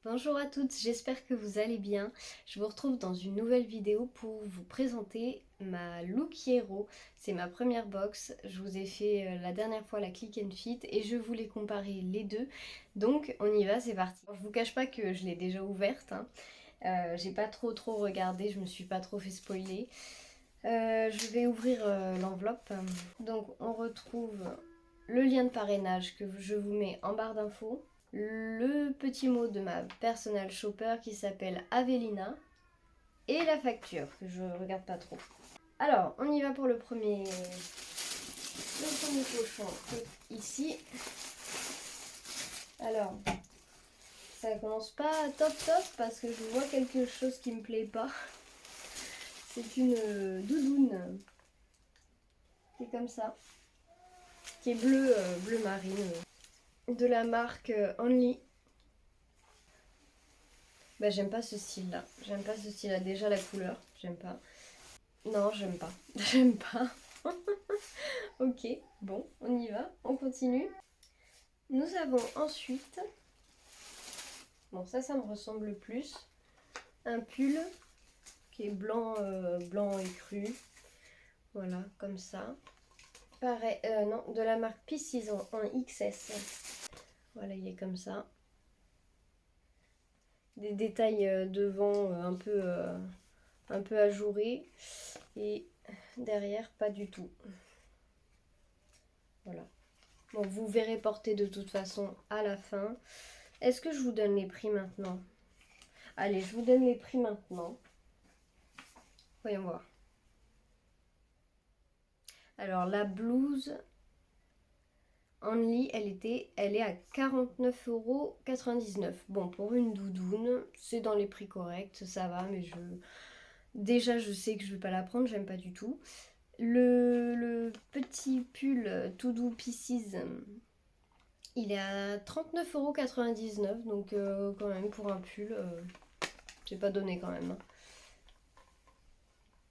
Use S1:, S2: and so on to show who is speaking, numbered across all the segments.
S1: Bonjour à toutes, j'espère que vous allez bien. Je vous retrouve dans une nouvelle vidéo pour vous présenter ma Look Hero. C'est ma première box, je vous ai fait la dernière fois la Click and Fit et je voulais comparer les deux. Donc on y va, c'est parti. Je vous cache pas que je l'ai déjà ouverte, hein. J'ai pas trop regardé, je me suis pas trop fait spoiler. Je vais ouvrir l'enveloppe. Donc on retrouve le lien de parrainage que je vous mets en barre d'infos, le petit mot de ma personal shopper qui s'appelle Avelina et la facture que je regarde pas trop. Alors, on y va pour le premier cochon ici. Alors, ça commence pas top parce que je vois quelque chose qui me plaît pas. C'est une doudoune qui est comme ça, qui est bleu marine, de la marque Only. Bah j'aime pas ce style là, j'aime pas ce style là, déjà la couleur, j'aime pas. Non j'aime pas, j'aime pas. Ok, bon, on y va, on continue. Nous avons ensuite, bon ça me ressemble plus, un pull qui est blanc, blanc écru, voilà, comme ça. Pareil, non, de la marque Pieces en XS. Voilà, il est comme ça. Des détails devant un peu ajourés et derrière pas du tout. Voilà. Bon, vous verrez porter de toute façon à la fin. Est-ce que je vous donne les prix maintenant? Allez, je vous donne les prix maintenant. Voyons voir. Alors la blouse Only, elle est à 49,99 €. Bon, pour une doudoune, c'est dans les prix corrects, ça va, mais déjà je sais que je vais pas la prendre, j'aime pas du tout. Le petit pull tout doux Pieces, il est à 39,99 €, donc quand même pour un pull, c'est pas donné quand même, hein.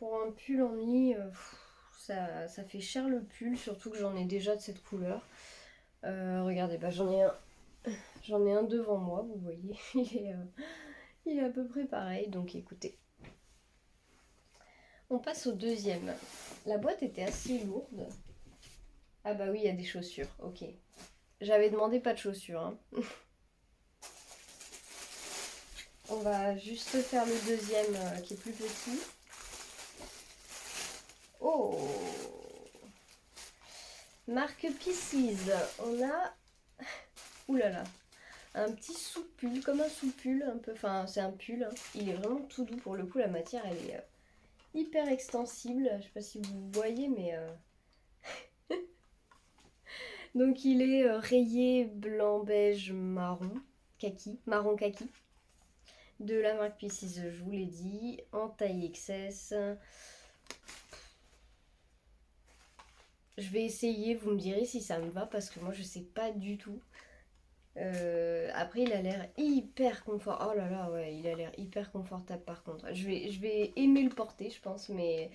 S1: Pour un pull en lit, ça fait cher le pull, surtout que j'en ai déjà de cette couleur. Regardez, bah, j'en ai un devant moi, vous voyez, il est à peu près pareil, donc écoutez. On passe au deuxième. La boîte était assez lourde. Ah bah oui, il y a des chaussures, ok. J'avais demandé pas de chaussures, hein. On va juste faire le deuxième qui est plus petit. Oh! Marque Pieces. On a... Ouh là là. Un petit sous-pull, comme un sous-pull un peu. Enfin, c'est un pull, hein. Il est vraiment tout doux pour le coup. La matière, elle est hyper extensible. Je sais pas si vous voyez, mais... Donc il est rayé blanc, beige, marron. Kaki. Marron kaki. De la marque Pieces, je vous l'ai dit. En taille XS. Je vais essayer, vous me direz si ça me va parce que moi je sais pas du tout. Après il a l'air hyper confort. Oh là là, ouais, il a l'air hyper confortable par contre. Je vais aimer le porter je pense, mais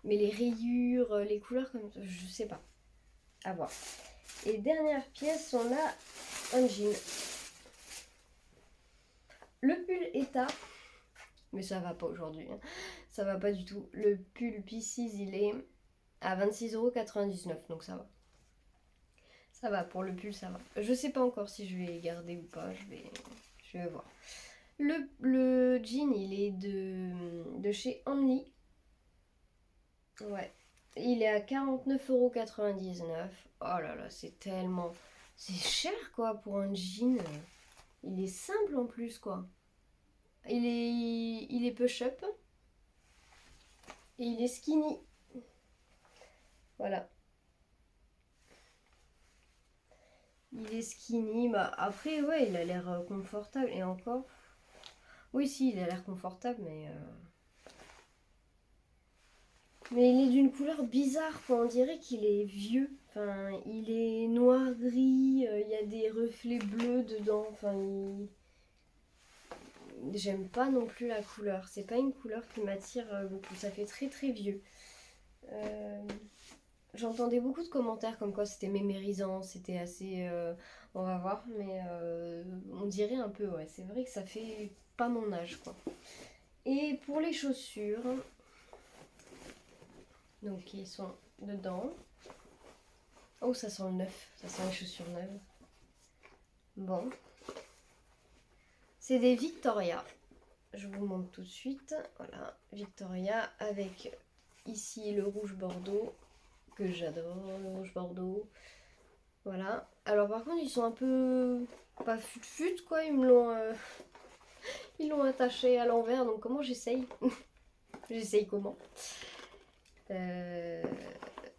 S1: les rayures, les couleurs comme ça, je sais pas. À voir. Et dernière pièce, on a un jean. Le pull est à... Mais ça va pas aujourd'hui, hein. Ça va pas du tout. Le pull Pieces il est à 26,99 €, donc ça va. Ça va, pour le pull, ça va. Je sais pas encore si je vais garder ou pas, je vais voir. Le jean, il est de chez Only. Ouais. Il est à 49,99 €. Oh là là, c'est tellement... C'est cher, quoi, pour un jean. Il est simple, en plus, quoi. Il est push-up. Et il est skinny. Voilà. Il est skinny. Bah, après, ouais, il a l'air confortable. Et encore... Oui, si, il a l'air confortable, mais il est d'une couleur bizarre, quoi. On dirait qu'il est vieux. Enfin, il est noir-gris, il y a des reflets bleus dedans. Enfin, j'aime pas non plus la couleur. C'est pas une couleur qui m'attire beaucoup. Ça fait très vieux. J'entendais beaucoup de commentaires comme quoi c'était mémérisant, c'était assez... On va voir, mais on dirait un peu, ouais. C'est vrai que ça fait pas mon âge, quoi. Et pour les chaussures, donc ils sont dedans. Oh, ça sent le neuf, ça sent les chaussures neuves. Bon. C'est des Victoria. Je vous montre tout de suite. Voilà, Victoria avec ici le rouge bordeaux, que j'adore, le rouge bordeaux. Voilà. Alors par contre, ils sont un peu pas fut quoi, ils l'ont attaché à l'envers, donc comment j'essaye? J'essaye comment? Euh,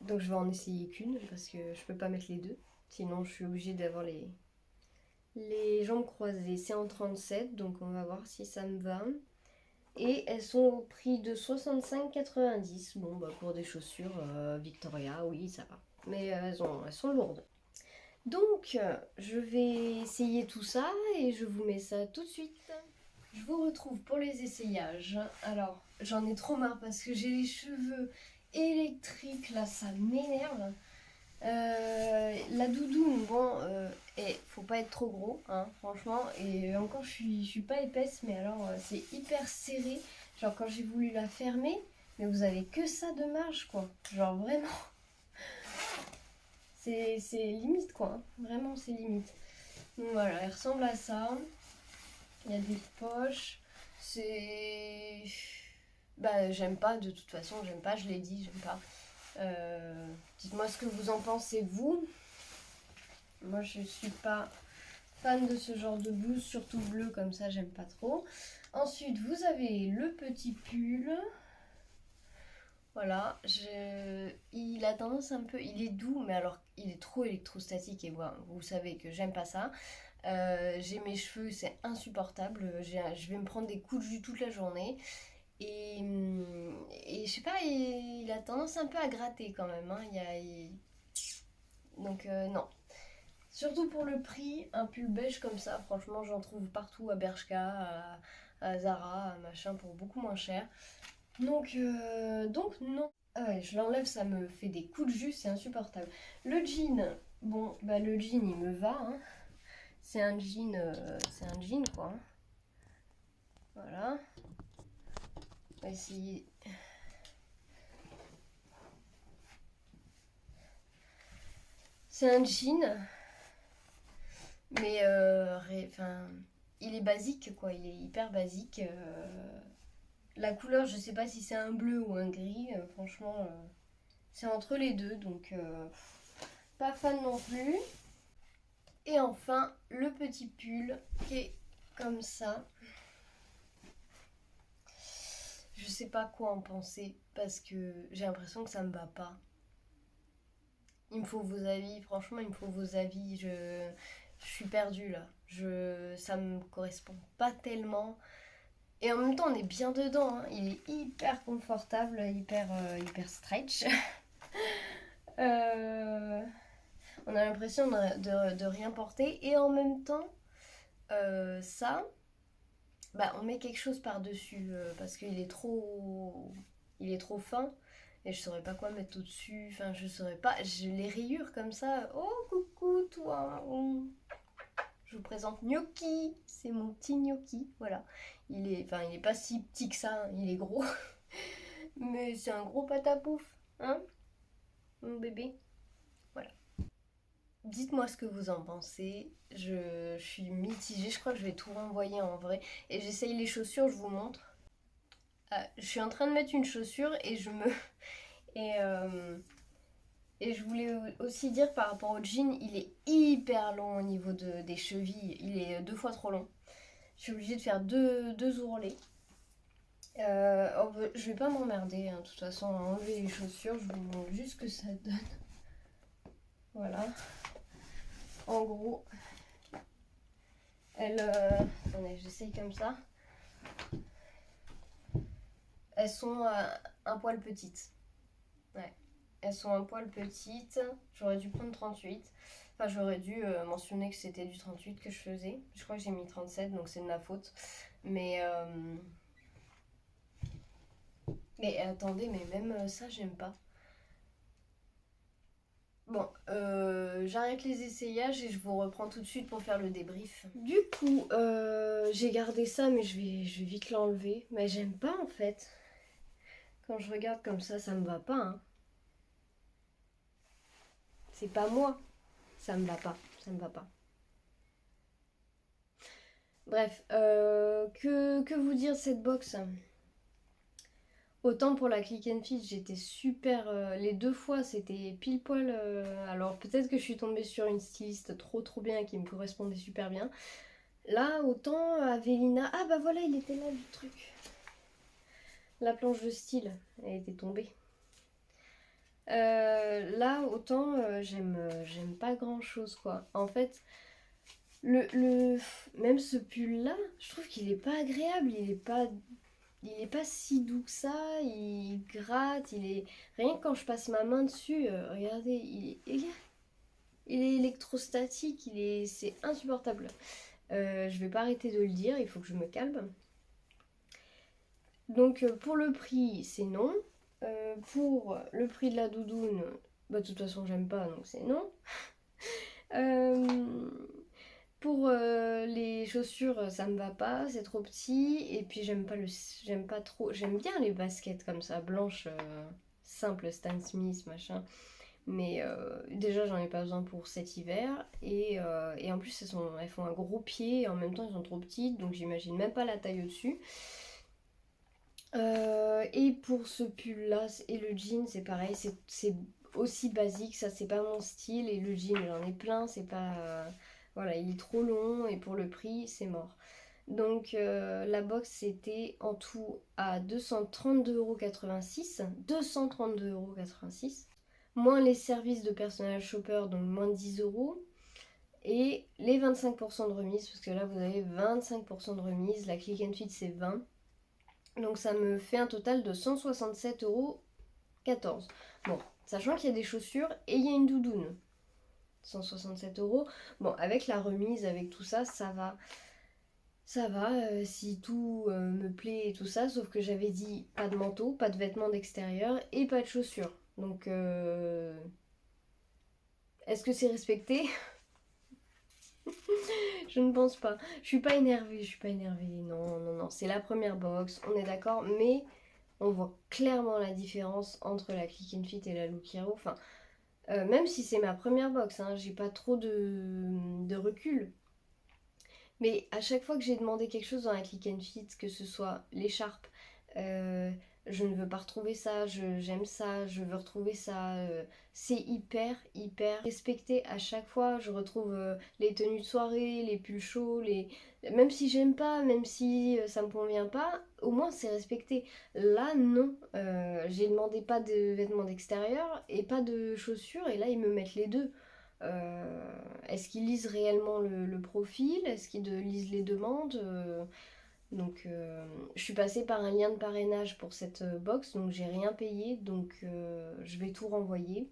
S1: Donc je vais en essayer qu'une parce que je peux pas mettre les deux. Sinon je suis obligée d'avoir les jambes croisées. C'est en 37, donc on va voir si ça me va. Et elles sont au prix de 65,90. Bon bah pour des chaussures Victoria, oui ça va. Mais elles sont lourdes. Donc je vais essayer tout ça et je vous mets ça tout de suite. Je vous retrouve pour les essayages. Alors, j'en ai trop marre parce que j'ai les cheveux électriques, là, ça m'énerve. La doudoune, bon, faut pas être trop gros, hein, franchement. Et encore, je suis pas épaisse, mais alors, c'est hyper serré. Genre, quand j'ai voulu la fermer, mais vous avez que ça de marge, quoi. Genre, vraiment, c'est limite, quoi. Hein. Vraiment, c'est limite. Donc, voilà, elle ressemble à ça. Il y a des poches. C'est... Bah j'aime pas, de toute façon, j'aime pas, je l'ai dit, j'aime pas. Dites-moi ce que vous en pensez, vous. Moi, je suis pas fan de ce genre de blouse, surtout bleu comme ça, j'aime pas trop. Ensuite, vous avez le petit pull. Voilà, il a tendance un peu... Il est doux, mais alors, il est trop électrostatique et voilà, vous savez que j'aime pas ça. J'ai mes cheveux, c'est insupportable. Je vais me prendre des coups de jus toute la journée. Et je sais pas, il a tendance un peu à gratter quand même. Hein. Donc non. Surtout pour le prix, un pull beige comme ça, franchement j'en trouve partout à Bershka, à Zara, à machin pour beaucoup moins cher. Donc non. Ah ouais, je l'enlève, ça me fait des coups de jus, c'est insupportable. Le jean, bon, bah le jean il me va. Hein. C'est un jean quoi. Hein. Voilà. On va essayer. C'est un jean, mais il est basique quoi, il est hyper basique. La couleur, je sais pas si c'est un bleu ou un gris, franchement, c'est entre les deux, donc pas fan non plus. Et enfin, le petit pull qui est comme ça. Je sais pas quoi en penser parce que j'ai l'impression que ça me va pas. Il me faut vos avis, franchement, il me faut vos avis. Je suis perdue là. Ça me correspond pas tellement. Et en même temps, on est bien dedans. Hein. Il est hyper confortable, hyper stretch. Euh, on a l'impression de rien porter. Et en même temps, ça, bah, on met quelque chose par-dessus parce il est trop fin. Et je saurais pas quoi mettre au-dessus. Enfin, je saurais pas. J'ai les rayures comme ça. Oh, coucou, toi. Je vous présente Gnocchi. C'est mon petit Gnocchi. Voilà. Il est pas si petit que ça. Hein. Il est gros. Mais c'est un gros patapouf. Hein, mon bébé. Voilà. Dites-moi ce que vous en pensez. Je suis mitigée. Je crois que je vais tout renvoyer en vrai. Et j'essaye les chaussures. Je vous montre. Je suis en train de mettre une chaussure et je me. Et. Et je voulais aussi dire par rapport au jean, il est hyper long au niveau des chevilles. Il est 2 fois trop long. Je suis obligée de faire deux ourlets. Je vais pas m'emmerder, hein, de toute façon, à enlever les chaussures. Je vous montre juste ce que ça donne. Voilà. En gros, attendez, j'essaye comme ça. Elles sont un poil petites. Ouais. Elles sont un poil petites. J'aurais dû prendre 38. Enfin, j'aurais dû mentionner que c'était du 38 que je faisais. Je crois que j'ai mis 37, donc c'est de ma faute. Mais attendez, mais même ça, j'aime pas. Bon, j'arrête les essayages et je vous reprends tout de suite pour faire le débrief. Du coup, j'ai gardé ça, mais je vais vite l'enlever. Mais j'aime pas en fait. Quand je regarde comme ça me va pas. Hein. C'est pas moi. Ça me va pas. Ça me va pas. Bref, que vous dire de cette box? Autant pour la Click and Fit, j'étais super. Les deux fois, c'était pile poil. Alors peut-être que je suis tombée sur une styliste trop bien qui me correspondait super bien. Là, autant Avélina. Ah bah voilà, il était là le truc. La planche de style, elle était tombée. Là, autant j'aime pas grand chose quoi. En fait, même ce pull là, je trouve qu'il est pas agréable. Il est pas si doux que ça, il gratte, Rien que quand je passe ma main dessus, regardez, il est électrostatique, c'est insupportable. Je vais pas arrêter de le dire, il faut que je me calme. Donc pour le prix, c'est non. Pour le prix de la doudoune, bah de toute façon j'aime pas, donc c'est non. Euh, Pour les chaussures, ça me va pas, c'est trop petit. Et puis j'aime pas trop. J'aime bien les baskets comme ça, blanches, simples, Stan Smith, machin. Mais déjà, j'en ai pas besoin pour cet hiver. Et en plus, elles font un gros pied. Et en même temps, elles sont trop petites. Donc j'imagine même pas la taille au-dessus. Et pour ce pull-là et le jean, c'est pareil. C'est aussi basique. Ça, c'est pas mon style. Et le jean, j'en ai plein. C'est pas. Voilà, il est trop long. Et pour le prix, c'est mort. Donc la box c'était en tout à 232,86 €. 232,86 €. Moins les services de personnel shopper, donc moins de 10 euros. Et les 25% de remise, parce que là vous avez 25% de remise. La Click and Fit c'est 20. Donc ça me fait un total de 167,14 €. Bon, sachant qu'il y a des chaussures et il y a une doudoune. 167 €. Bon, avec la remise, avec tout ça, ça va. Ça va, si tout me plaît et tout ça, sauf que j'avais dit pas de manteau, pas de vêtements d'extérieur et pas de chaussures. Donc, est-ce que c'est respecté? Je ne pense pas. Je suis pas énervée, je suis pas énervée. Non, c'est la première box, on est d'accord, mais on voit clairement la différence entre la Click and Fit et la Look Hero. Enfin, même si c'est ma première box, hein, j'ai pas trop de recul. Mais à chaque fois que j'ai demandé quelque chose dans la Click and Fit, que ce soit l'écharpe, euh, je ne veux pas retrouver ça, j'aime ça, je veux retrouver ça, c'est hyper respecté à chaque fois. Je retrouve les tenues de soirée, les pulls chauds, même si j'aime pas, même si ça me convient pas, au moins c'est respecté. Là, non. J'ai demandé pas de vêtements d'extérieur et pas de chaussures, et là ils me mettent les deux. Est-ce qu'ils lisent réellement le profil? Est-ce qu'ils lisent les demandes? Donc je suis passée par un lien de parrainage pour cette box, donc j'ai rien payé, donc je vais tout renvoyer.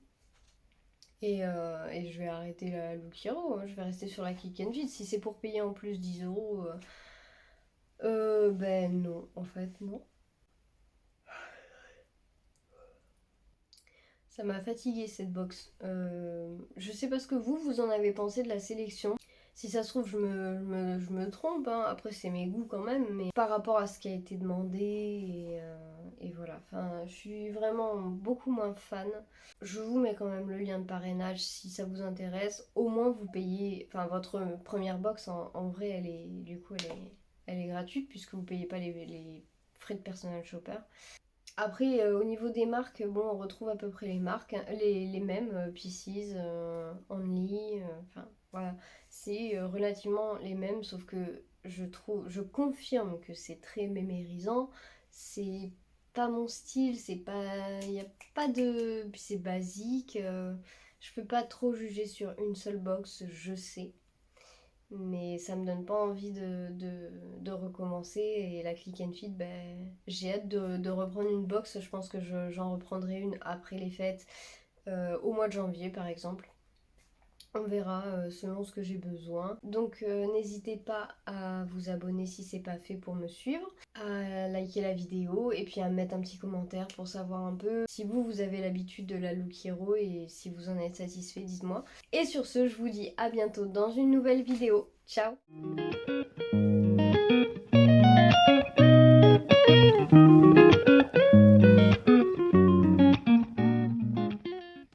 S1: Et je vais arrêter la Look Hero, hein. Je vais rester sur la Click and Fit. Si c'est pour payer en plus 10 euros, ben non, en fait non. Ça m'a fatiguée cette box. Je sais pas ce que vous en avez pensé de la sélection. Si ça se trouve, je me trompe, hein. Après c'est mes goûts quand même, mais par rapport à ce qui a été demandé, et voilà. Enfin, je suis vraiment beaucoup moins fan. Je vous mets quand même le lien de parrainage si ça vous intéresse. Au moins vous payez, enfin votre première box en vrai, elle est gratuite puisque vous payez pas les frais de personnel shopper. Après, au niveau des marques, bon, on retrouve à peu près les marques, hein, les mêmes, Pieces, Only, enfin voilà, c'est relativement les mêmes, sauf que je confirme que c'est très mémérisant, c'est pas mon style, c'est pas, il y a pas de, puis c'est basique, je peux pas trop juger sur une seule box, je sais. Mais ça me donne pas envie de recommencer. Et la Click and Fit, ben, j'ai hâte de reprendre une box. Je pense que j'en reprendrai une après les fêtes, au mois de janvier par exemple. On verra selon ce que j'ai besoin. Donc n'hésitez pas à vous abonner si c'est pas fait pour me suivre, à liker la vidéo et puis à mettre un petit commentaire pour savoir un peu si vous avez l'habitude de la Look Hero et si vous en êtes satisfait, dites-moi. Et sur ce, je vous dis à bientôt dans une nouvelle vidéo. Ciao!